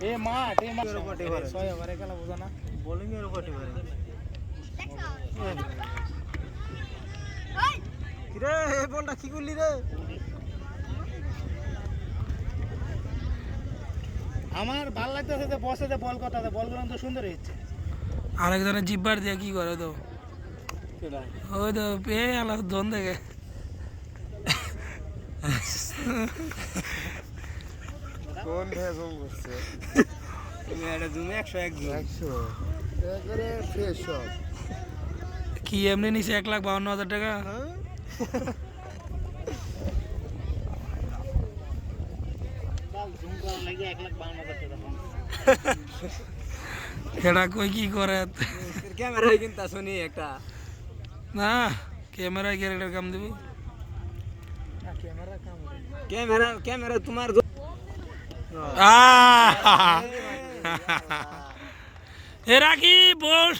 এ মাঠ ছয় ওভারে খেলা বোঝা না বোলিং এর উপর কিরে এই বলটা কি করলি রে আমার ভাল লাগতেছে যে বসে যে বল কথাতে বলগুলো তো সুন্দর হচ্ছে আরেকজনের জিব্বার দিয়ে কি করে তো ওই তো পেয়ে আলাদা ধন দেখে কোন ভেজম করছে তুমি এটা তুমি 100 একবারে ফ্রেশ সব কি এমনি নিছে 1,52,000 টাকা এটা কই কি করে ক্যামেরায় কিনতা শুনি একটা না ক্যামেরায় ক্যারেক্টার কাম দিবি ক্যামেরা তোমার এ রাখি বল